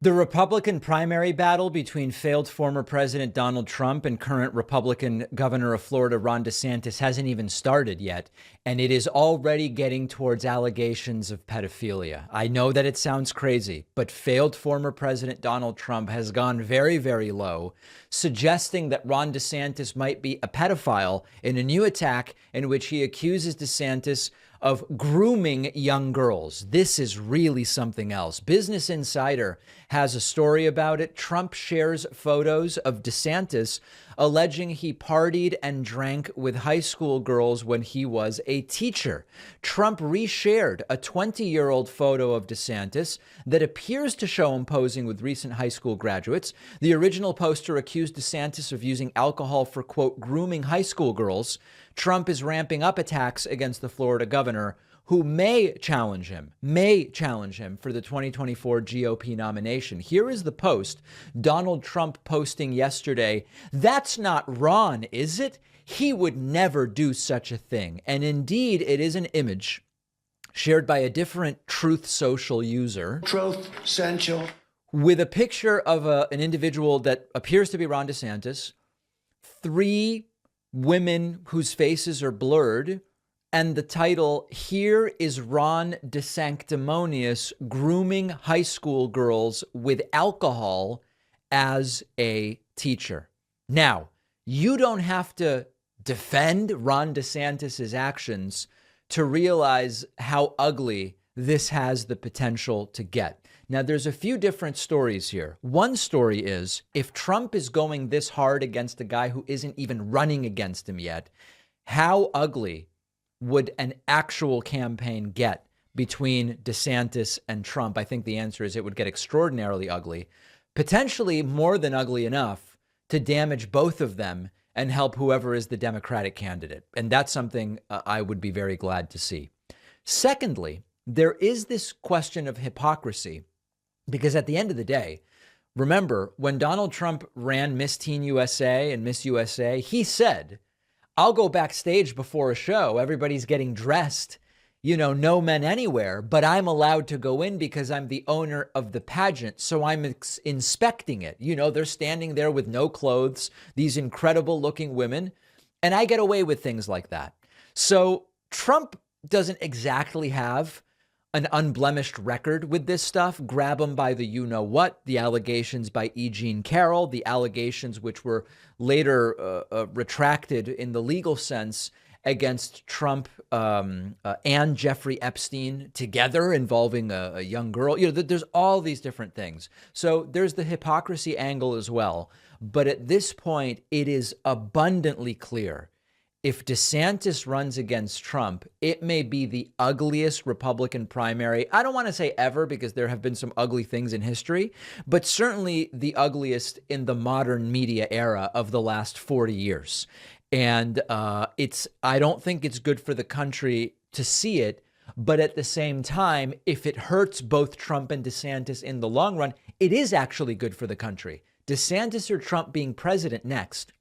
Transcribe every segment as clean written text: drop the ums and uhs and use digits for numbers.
The Republican primary battle between failed former President Donald Trump and current Republican governor of Florida, Ron DeSantis, hasn't even started yet, and it is already getting towards allegations of pedophilia. I know that it sounds crazy, but failed former President Donald Trump has gone very, very low, suggesting that Ron DeSantis might be a pedophile in a new attack in which he accuses DeSantis of grooming young girls. This is really something else. Business Insider has a story about it. Trump shares photos of DeSantis alleging he partied and drank with high school girls when he was a teacher. Trump reshared a 20-year-old photo of DeSantis that appears to show him posing with recent high school graduates. The original poster accused DeSantis of using alcohol for, quote, grooming high school girls. Trump is ramping up attacks against the Florida governor, who may challenge him for the 2024 GOP nomination. Here is the post Donald Trump posting yesterday. That's not Ron, is it? He would never do such a thing. And indeed, it is an image shared by a different Truth Social user. Truth Social. With a picture of an individual that appears to be Ron DeSantis, three women whose faces are blurred, and the title, "Here is Ron DeSanctimonious grooming high school girls with alcohol as a teacher." Now, you don't have to defend Ron DeSantis's actions to realize how ugly this has the potential to get. Now, there's a few different stories here. One story is, if Trump is going this hard against a guy who isn't even running against him yet, how ugly would an actual campaign get between DeSantis and Trump? I think the answer is it would get extraordinarily ugly, potentially more than ugly enough to damage both of them and help whoever is the Democratic candidate. And that's something I would be very glad to see. Secondly, there is this question of hypocrisy, because at the end of the day, remember when Donald Trump ran Miss Teen USA and Miss USA, he said, "I'll go backstage before a show. Everybody's getting dressed, no men anywhere, but I'm allowed to go in because I'm the owner of the pageant. So I'm inspecting it. They're standing there with no clothes, these incredible looking women, and I get away with things like that." So Trump doesn't exactly have an unblemished record with this stuff. Grab him by the you-know-what, the allegations by E. Jean Carroll, the allegations which were later retracted in the legal sense against Trump and Jeffrey Epstein together involving a young girl. There's all these different things. So there's the hypocrisy angle as well. But at this point, it is abundantly clear if DeSantis runs against Trump, it may be the ugliest Republican primary. I don't want to say ever, because there have been some ugly things in history, but certainly the ugliest in the modern media era of the last 40 years. And I don't think it's good for the country to see it. But at the same time, if it hurts both Trump and DeSantis in the long run, it is actually good for the country. DeSantis or Trump being president next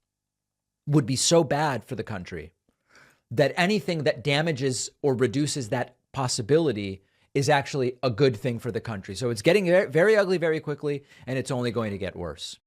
would be so bad for the country that anything that damages or reduces that possibility is actually a good thing for the country. So it's getting very, very ugly very quickly, and it's only going to get worse.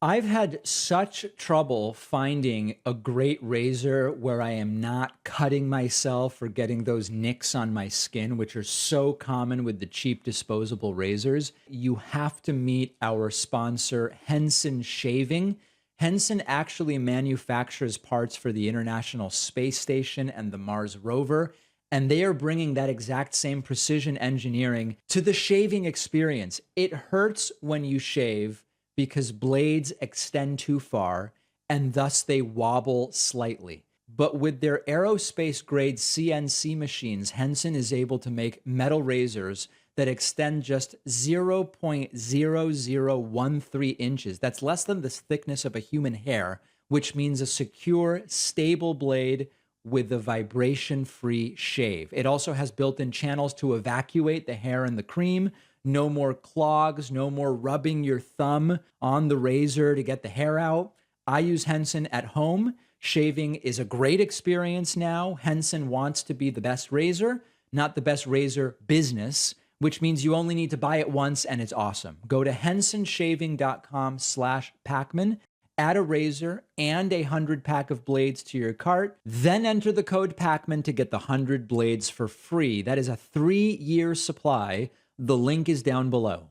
I've had such trouble finding a great razor where I am not cutting myself or getting those nicks on my skin, which are so common with the cheap disposable razors. You have to meet our sponsor, Henson Shaving. Henson actually manufactures parts for the International Space Station and the Mars rover, and they are bringing that exact same precision engineering to the shaving experience. It hurts when you shave because blades extend too far, and thus they wobble slightly. But with their aerospace-grade CNC machines, Henson is able to make metal razors that extend just 0.0013 inches. That's less than the thickness of a human hair, which means a secure, stable blade with a vibration-free shave. It also has built-in channels to evacuate the hair and the cream. No more clogs, no more rubbing your thumb on the razor to get the hair out. I use Henson at home. Shaving is a great experience now. Henson wants to be the best razor, not the best razor business. which means you only need to buy it once and it's awesome. Go to hensonshaving.com/Pacman, add a razor and 100 pack of blades to your cart, then enter the code Pacman to get the 100 blades for free. That is a 3-year supply. The link is down below.